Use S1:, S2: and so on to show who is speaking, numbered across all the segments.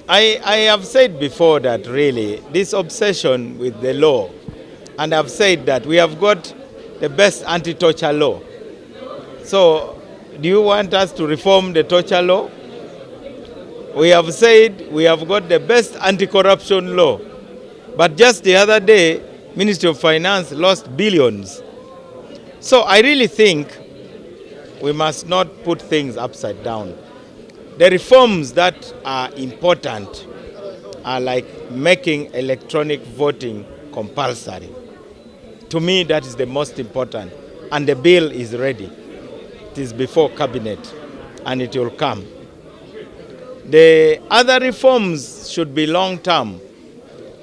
S1: I have said before that really this obsession with the law, and I've said that we have got the best anti-torture law. So, do you want us to reform the torture law? We have said we have got the best anti-corruption law. But just the other day, Ministry of Finance lost billions. So I really think we must not put things upside down. The reforms that are important are like making electronic voting compulsory. To me, that is the most important. And the bill is ready. It is before cabinet and it will come. The other reforms should be long-term.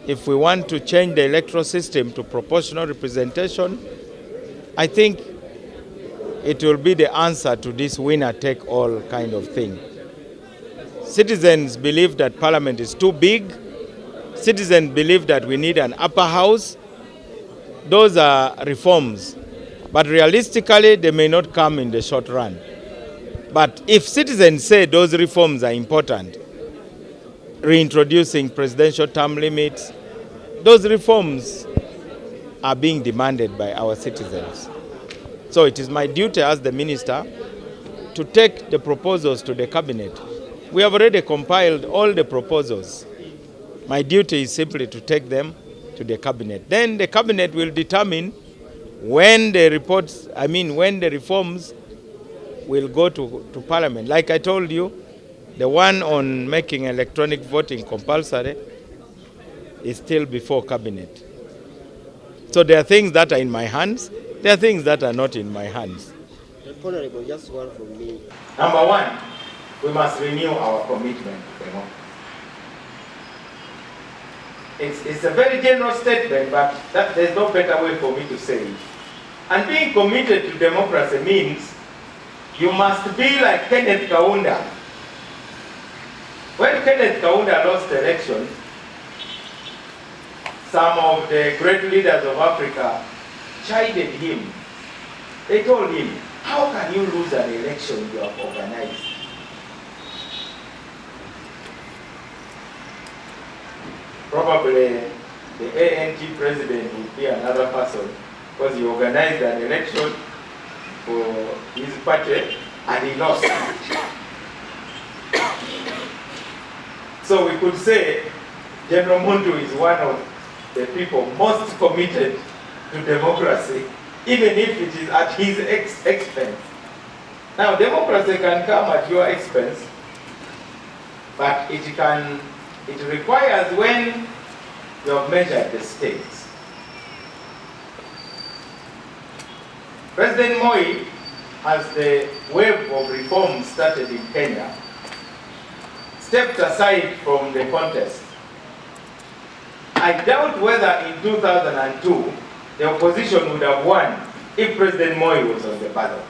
S1: If we want to change the electoral system to proportional representation, I think it will be the answer to this winner-take-all kind of thing. Citizens believe that Parliament is too big. Citizens believe that we need an upper house. Those are reforms. But realistically, they may not come in the short run. But if citizens say those reforms are important, reintroducing presidential term limits, those reforms are being demanded by our citizens. So it is my duty as the minister to take the proposals to the cabinet. We have already compiled all the proposals. My duty is simply to take them to the cabinet. Then the cabinet will determine when the reforms will go to Parliament. Like I told you, the one on making electronic voting compulsory is still before cabinet. So there are things that are in my hands, there are things that are not in my hands.
S2: Honorable, just one from me.
S1: Number one, we must renew our commitment to democracy. It's a very general statement, but there's no better way for me to say it. And being committed to democracy means you must be like Kenneth Kaunda. When Kenneth Kaunda lost the election, some of the great leaders of Africa chided him. They told him, how can you lose an election you have organized? Probably the ANG president would be another person because he organized an election for his party and he lost. So we could say General Muntu is one of the people most committed to democracy, even if it is at his expense. Now, democracy can come at your expense, but it requires when you have measured the stakes. President Moi, as the wave of reform started in Kenya, stepped aside from the contest. I doubt whether in 2002 the opposition would have won if President Moi was on the ballot.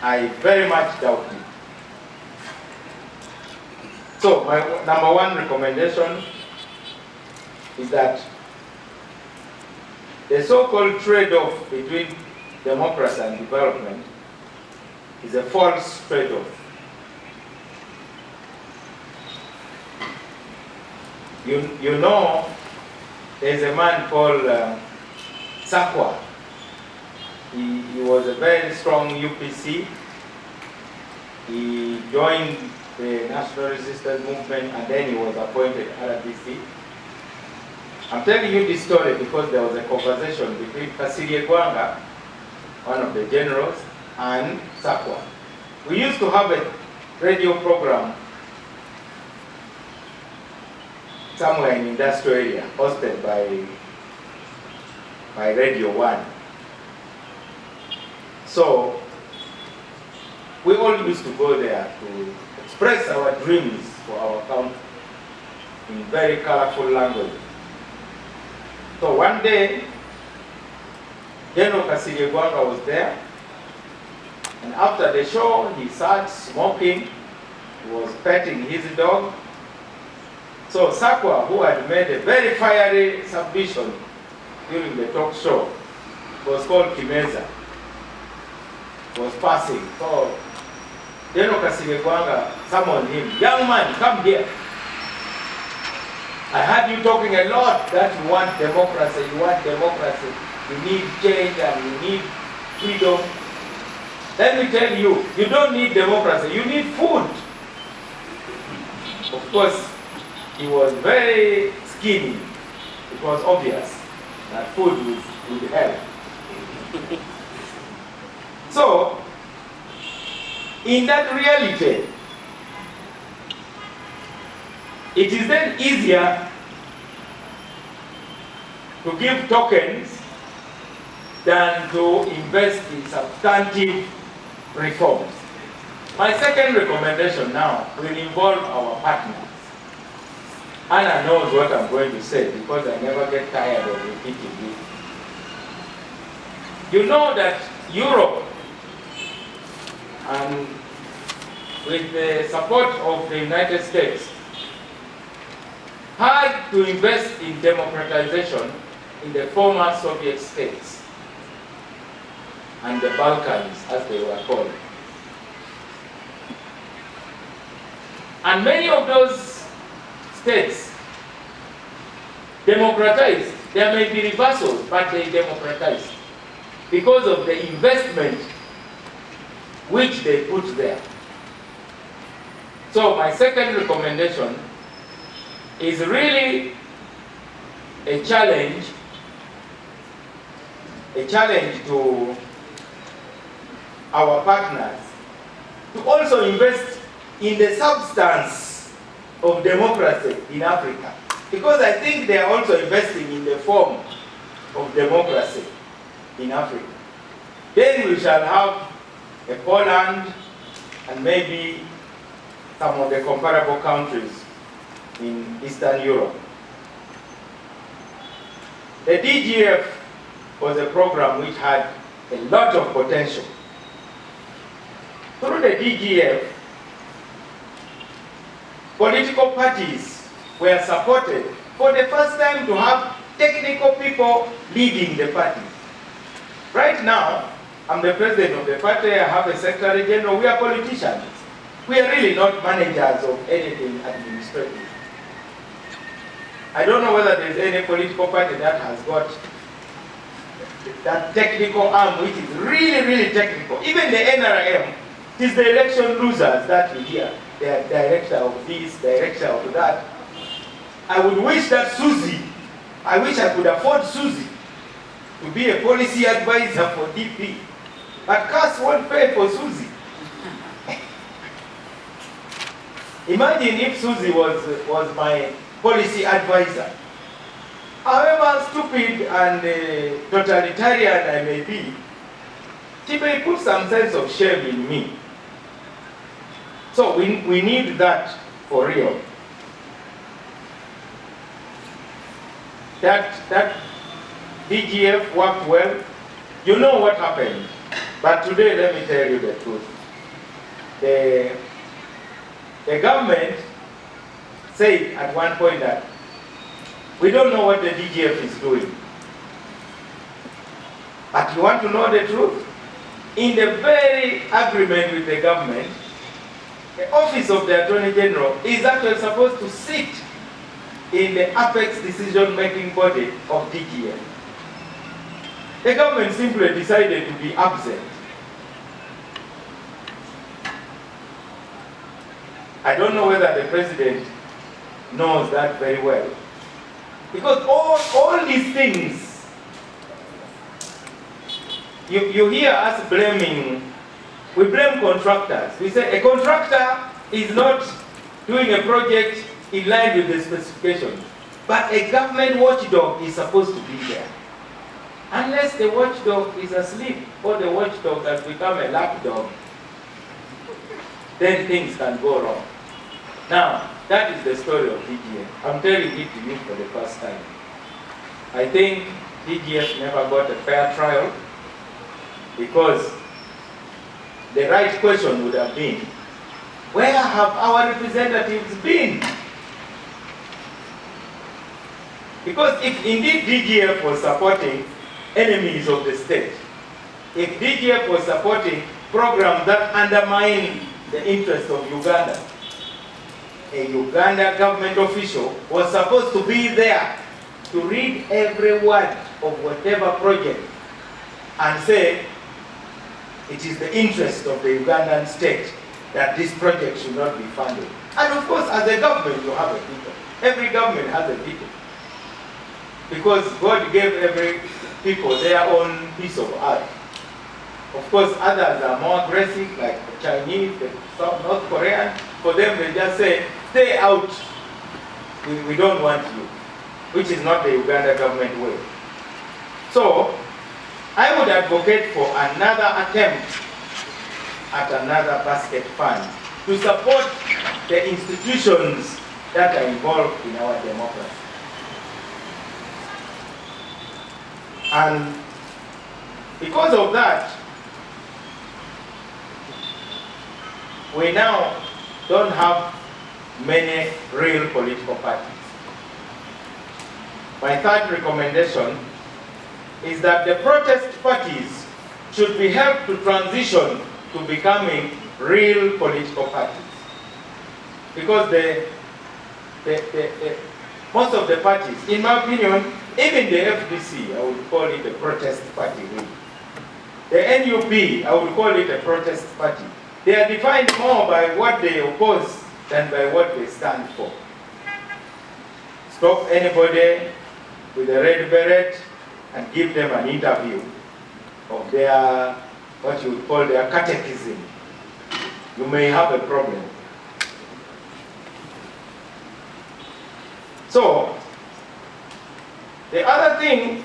S1: I very much doubt it. So my number one recommendation is that the so-called trade-off between democracy and development is a false trade-off. You know, there's a man called Sakwa. He was a very strong UPC. He joined the National Resistance Movement and then he was appointed RDC. I'm telling you this story because there was a conversation between Kasirye Gwanga, one of the generals, and Sakwa. We used to have a radio program somewhere in industrial area, hosted by Radio 1. So, we all used to go there to express our dreams for our country in very colorful language. So one day, General Kasirye Gwanga was there, and after the show, he sat smoking, he was petting his dog. So Sakwa, who had made a very fiery submission during the talk show, was called Kimeza, was passing. So Then Okasibe Gwanga summoned him. Young man, come here. I heard you talking a lot that you want democracy, you need change and you need freedom. Let me tell you, you don't need democracy, you need food. Of course, he was very skinny. It was obvious that food would help. So, in that reality, it is then easier to give tokens than to invest in substantive reforms. My second recommendation now will involve our partners. Anna knows what I'm going to say because I never get tired of repeating it. You know that Europe, and with the support of the United States, had to invest in democratization in the former Soviet states and the Balkans, as they were called. And many of those states democratized. There may be reversals, but they democratized because of the investment which they put there. So my second recommendation is really a challenge to our partners to also invest in the substance of democracy in Africa. Because I think they are also investing in the form of democracy in Africa. Then we shall have a Poland and maybe some of the comparable countries in Eastern Europe. The DGF was a program which had a lot of potential. Through the DGF, political parties were supported for the first time to have technical people leading the party. Right now, I'm the president of the party, I have a secretary general, we are politicians. We are really not managers of anything administrative. I don't know whether there's any political party that has got that technical arm which is really, really technical. Even the NRM, it is the election losers that we hear. They are director of this, director of that. I would wish that I wish I could afford Susie to be a policy advisor for DP. But CAS won't pay for Susie. Imagine if Susie was my policy advisor. However stupid and totalitarian I may be, she may put some sense of shame in me. So we need that for real. That DGF worked well. You know what happened. But today, let me tell you the truth. The government said at one point that we don't know what the DGF is doing. But you want to know the truth? In the very agreement with the government, the Office of the Attorney General is actually supposed to sit in the apex decision-making body of DGF. The government simply decided to be absent. I don't know whether the president knows that very well. Because all these things, you hear us blaming, we blame contractors. We say a contractor is not doing a project in line with the specifications. But a government watchdog is supposed to be there. Unless the watchdog is asleep or the watchdog has become a lapdog, then things can go wrong. Now, that is the story of DGF. I'm telling it to you for the first time. I think DGF never got a fair trial because the right question would have been, where have our representatives been? Because if indeed DGF was supporting enemies of the state, if DGF was supporting programs that undermine the interest of Uganda. A Uganda government official was supposed to be there to read every word of whatever project and say it is the interest of the Ugandan state that this project should not be funded. And of course, as a government, you have a people. Every government has a people. Because God gave every people their own piece of earth. Of course, others are more aggressive, like the Chinese, the North Korean. For them, they just say, stay out. We don't want you, which is not the Uganda government way. So, I would advocate for another attempt at another basket fund to support the institutions that are involved in our democracy. And because of that, we now don't have many real political parties. My third recommendation is that the protest parties should be helped to transition to becoming real political parties. Because most of the parties, in my opinion, even the FDC, I would call it a protest party. The NUP, I would call it a protest party. They are defined more by what they oppose than by what they stand for. Stop anybody with a red beret and give them an interview of their, what you would call their catechism. You may have a problem. So, the other thing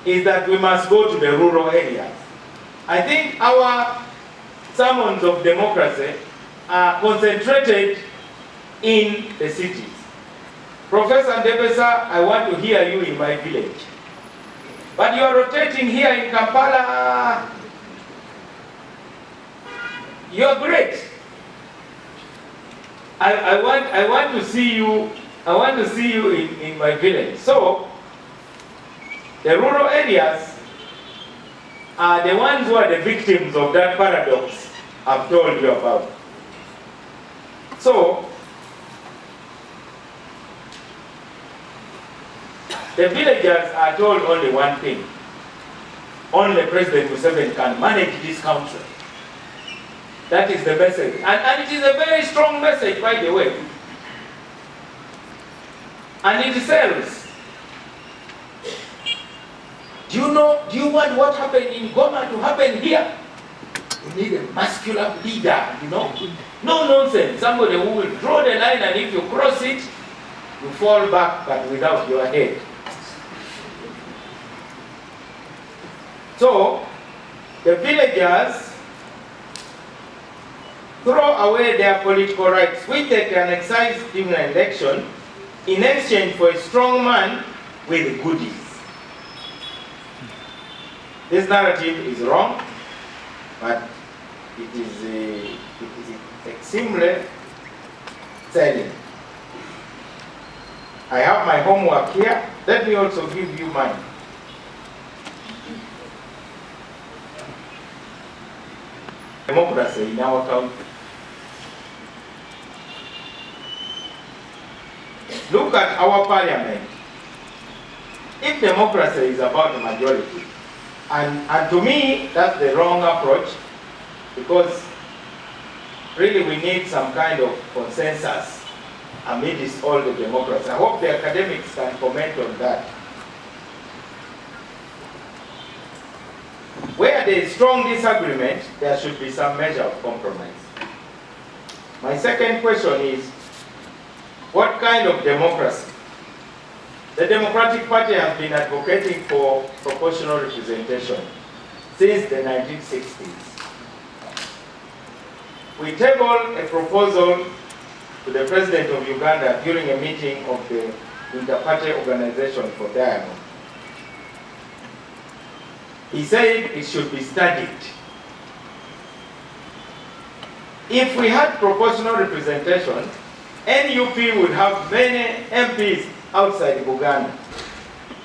S1: is that we must go to the rural areas. I think our sermons of democracy are concentrated in the cities. Professor Ndebesa, I want to hear you in my village. But you are rotating here in Kampala. You are great. I want to see you. I want to see you in my village. So, the rural areas are the ones who are the victims of that paradox I've told you about. So, the villagers are told only one thing. Only President Museveni can manage this country. That is the message. And it is a very strong message, by the way. And it sells. Do you want what happened in Goma to happen here? You need a muscular leader, No nonsense. Somebody who will draw the line, and if you cross it, you fall back, but without your head. So, the villagers throw away their political rights, which they can exercise during an election, in exchange for a strong man with goodies. This narrative is wrong, but it is extremely selling. I have my homework here. Let me also give you mine. Democracy in our country. Look at our parliament. If democracy is about the majority, and to me, that's the wrong approach, because really we need some kind of consensus amidst all the democracy. I hope the academics can comment on that. Where there is strong disagreement, there should be some measure of compromise. My second question is, what kind of democracy? The Democratic Party has been advocating for proportional representation since the 1960s. We tabled a proposal to the President of Uganda during a meeting of the Inter-Party Organization for Dialogue. He said it should be studied. If we had proportional representation, NUP would have many MPs outside Uganda.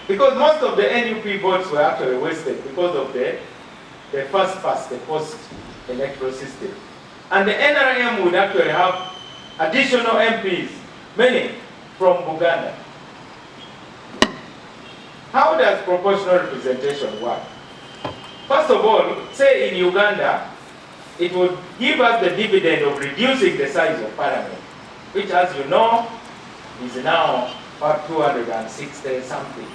S1: Because most of the NUP votes were actually wasted because of the first past, the post electoral system. And the NRM would actually have additional MPs, many from Uganda. How does proportional representation work? First of all, say in Uganda, it would give us the dividend of reducing the size of parliament, which, as you know, is now about 260 something.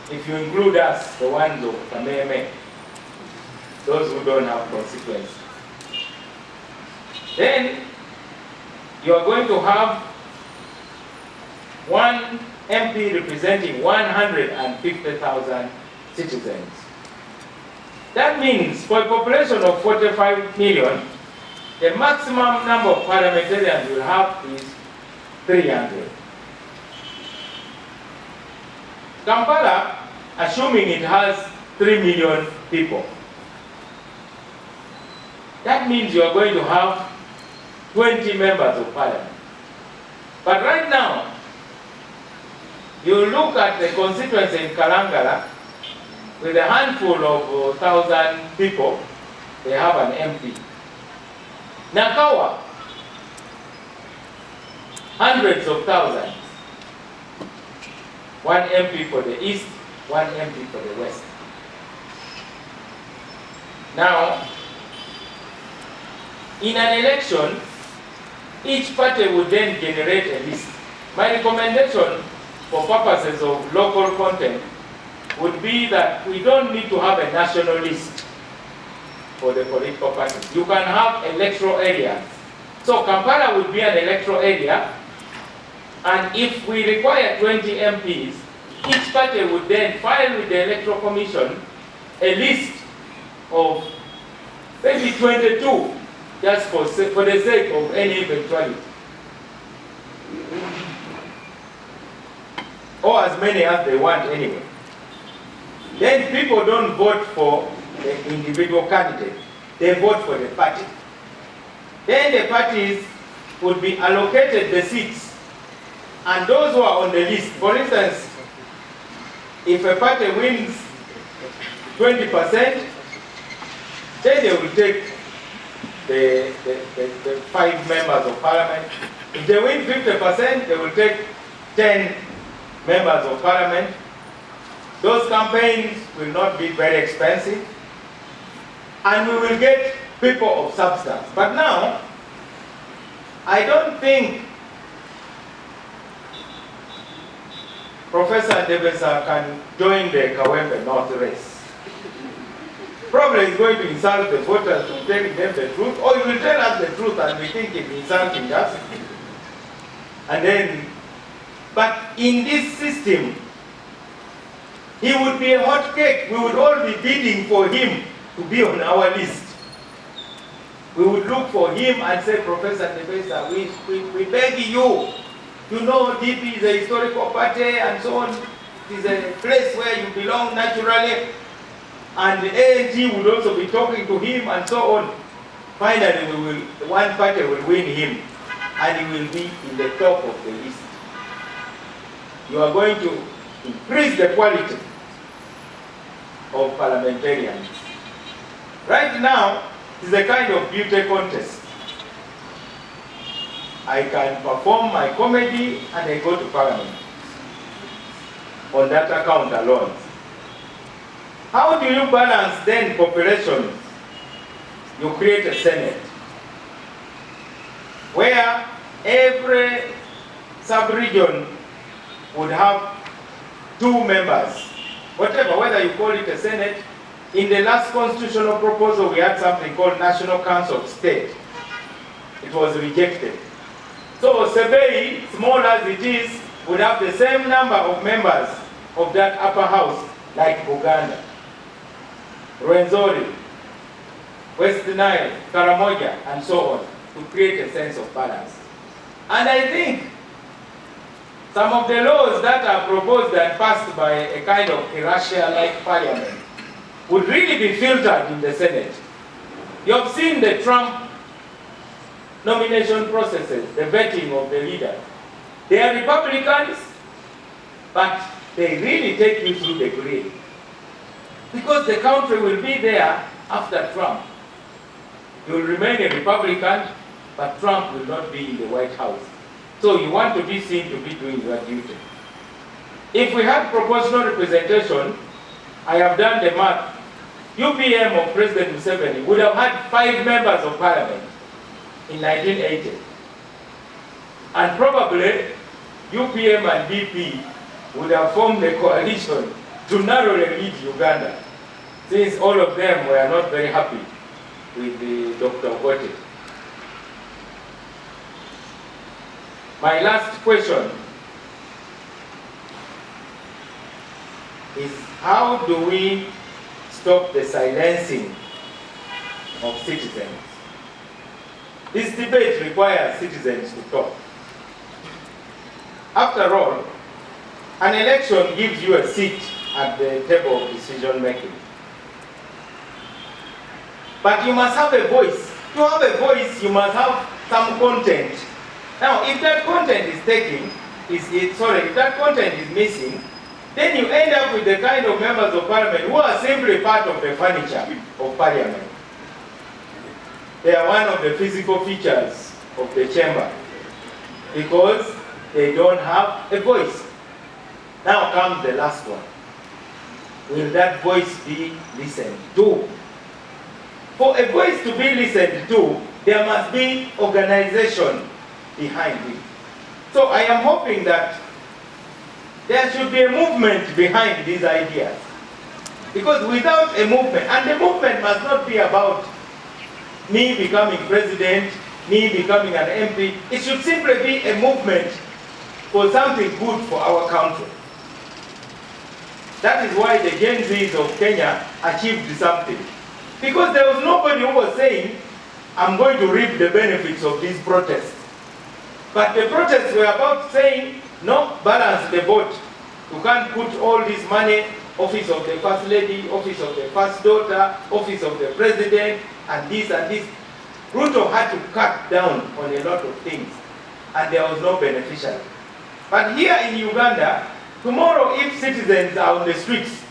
S1: If you include us, the ones of Kameme, those who don't have consequence. Then you are going to have one MP representing 150,000 citizens. That means for a population of 45 million, the maximum number of parliamentarians you'll have is 300. Kampala, assuming it has 3 million people, that means you are going to have 20 members of parliament. But right now, you look at the constituency in Kalangala, with a handful of 1,000 people, they have an MP. Nakawa, hundreds of thousands. One MP for the east, one MP for the west. Now, in an election, each party would then generate a list. My recommendation for purposes of local content would be that we don't need to have a national list for the political parties. You can have electoral areas. So Kampala would be an electoral area, and if we require 20 MPs, each party would then file with the Electoral Commission a list of maybe 22, just for the sake of any eventuality. Or as many as they want anyway. Then people don't vote for the individual candidate, they vote for the party. Then the parties would be allocated the seats, and those who are on the list, for instance, if a party wins 20%, then they will take the 5 members of parliament. If they win 50%, they will take 10 members of parliament. Those campaigns will not be very expensive, and we will get people of substance. But now, I don't think Professor Debesa can join the Kawempe North race. Probably he's going to insult the voters to tell them the truth, or he will tell us the truth and we think he's insulting us. And then, but in this system, he would be a hot cake. We would all be bidding for him to be on our list. We would look for him and say, Professor Debesa, we beg you. You know, DP is a historical party and so on. It is a place where you belong naturally. And the ANG would also be talking to him and so on. Finally, one party will win him, and he will be in the top of the list. You are going to increase the quality of parliamentarians. Right now, it is a kind of beauty contest. I can perform my comedy and I go to parliament on that account alone. How do you balance then populations? You create a Senate where every sub-region would have 2 members, whatever, whether you call it a Senate. In the last constitutional proposal, we had something called National Council of State. It was rejected. So Sebei, small as it is, would have the same number of members of that upper house like Uganda, Rwenzori, West Nile, Karamoja, and so on, to create a sense of balance. And I think some of the laws that are proposed and passed by a kind of Russia-like parliament would really be filtered in the Senate. You have seen the Trump nomination processes, the vetting of the leaders. They are Republicans, but they really take you through the grid. Because the country will be there after Trump.
S3: You will remain a Republican, but Trump will not be in the White House. So you want to be seen to be doing your duty. If we had proportional representation, I have done the math. UPM of President Museveni would have had 5 members of parliament in 1980. And probably UPM and DP would have formed a coalition to narrowly lead Uganda, since all of them were not very happy with Dr. Obote. My last question is, how do we stop the silencing of citizens? This debate requires citizens to talk. After all, an election gives you a seat at the table of decision making. But you must have a voice. To have a voice, you must have some content. Now, if that content is if that content is missing, then you end up with the kind of members of parliament who are simply part of the furniture of parliament. They are one of the physical features of the chamber because they don't have a voice. Now comes the last one. Will that voice be listened to? For a voice to be listened to, there must be organization behind it. So I am hoping that there should be a movement behind these ideas. Because without a movement, and the movement must not be about me becoming president, me becoming an MP, it should simply be a movement for something good for our country. That is why the Gen Zs of Kenya achieved something. Because there was nobody who was saying, I'm going to reap the benefits of these protests. But the protests were about saying, no, balance the vote. You can't put all this money, office of the first lady, office of the first daughter, office of the president, and this and this. Ruto had to cut down on a lot of things, and there was no beneficiary. But here in Uganda, tomorrow if citizens are on the streets,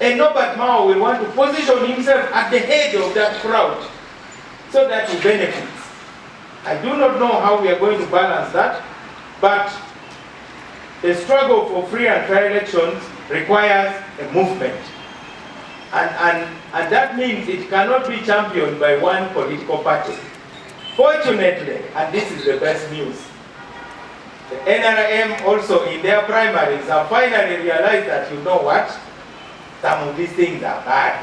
S3: and Norbert Mao will want to position himself at the head of that crowd so that he benefits. I do not know how we are going to balance that, but the struggle for free and fair elections requires a movement. And that means it cannot be championed by one political party. Fortunately, and this is the best news, the NRM also in their primaries have finally realized that, you know what, some of these things are bad.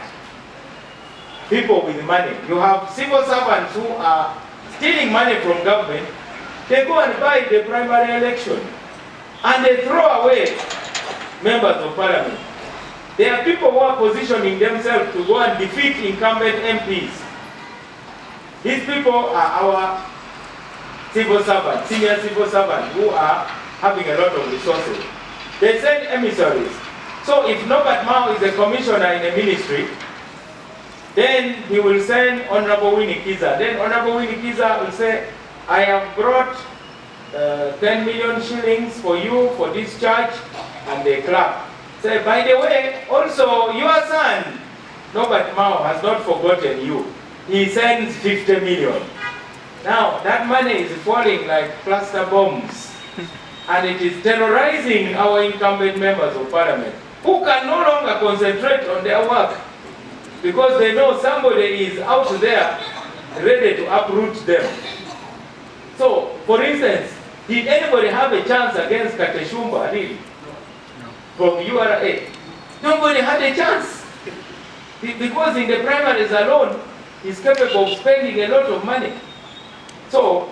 S3: People with money. You have civil servants who are stealing money from government. They go and buy the primary election. And they throw away members of parliament. There are people who are positioning themselves to go and defeat incumbent MPs. These people are our civil servants, senior civil servants, who are having a lot of resources. They send emissaries. So if Norbert Mao is a commissioner in a ministry, then he will send Honorable Winnie Kiza. Then Honorable Winnie Kiza will say, I have brought 10 million shillings for you for this church, and they clap. Say, by the way, also your son, Norbert Mao, has not forgotten you. He sends 50 million. Now, that money is falling like cluster bombs, and it is terrorizing our incumbent members of parliament, who can no longer concentrate on their work, because they know somebody is out there ready to uproot them. So, for instance, did anybody have a chance against Kateshumba, really? From URA? Nobody had a chance. Because in the primaries alone, he's capable of spending a lot of money. So,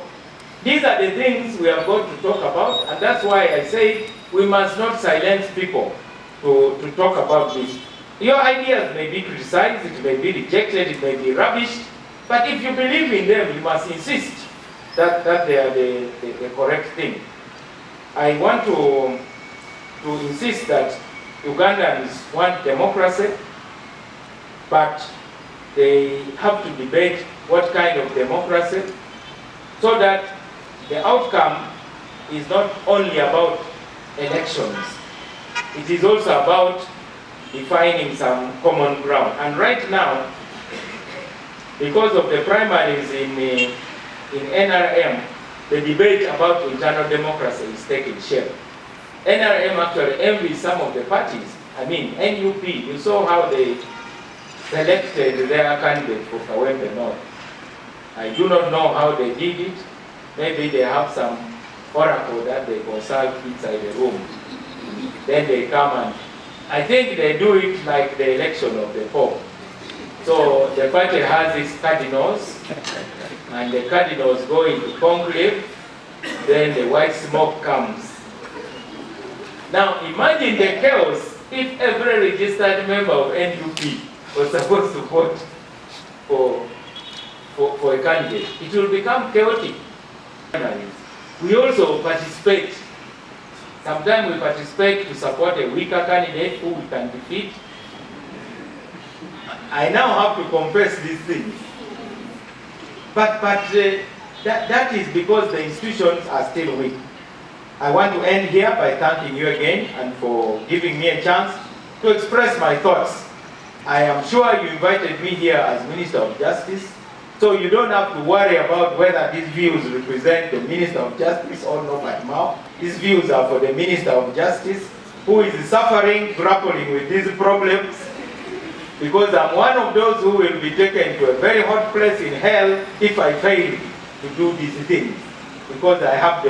S3: these are the things we have got to talk about, and that's why I say we must not silence people to talk about this. Your ideas may be criticized, it may be rejected, it may be rubbish, but if you believe in them, you must insist that they are the correct thing. I want to insist that Ugandans want democracy, but they have to debate what kind of democracy, so that the outcome is not only about elections, it is also about defining some common ground. And right now, because of the primaries in NRM, the debate about internal democracy is taking shape. NRM actually envies some of the parties. I mean, NUP, you saw how they selected their candidate for Kawempe North. I do not know how they did it. Maybe they have some oracle that they consult inside the room. Then they come and, I think they do it like the election of the Pope. So the party has its cardinals, and the cardinals go into conclave, then the white smoke comes. Now imagine the chaos if every registered member of NUP was supposed to vote for a candidate. It will become chaotic. We also participate. Sometimes we participate to support a weaker candidate who we can defeat. I now have to confess these things. But that is because the institutions are still weak. I want to end here by thanking you again and for giving me a chance to express my thoughts. I am sure you invited me here as Minister of Justice, so you don't have to worry about whether these views represent the Minister of Justice or not. Now, these views are for the Minister of Justice, who is suffering, grappling with these problems, because I'm one of those who will be taken to a very hot place in hell if I fail to do these things, because I have the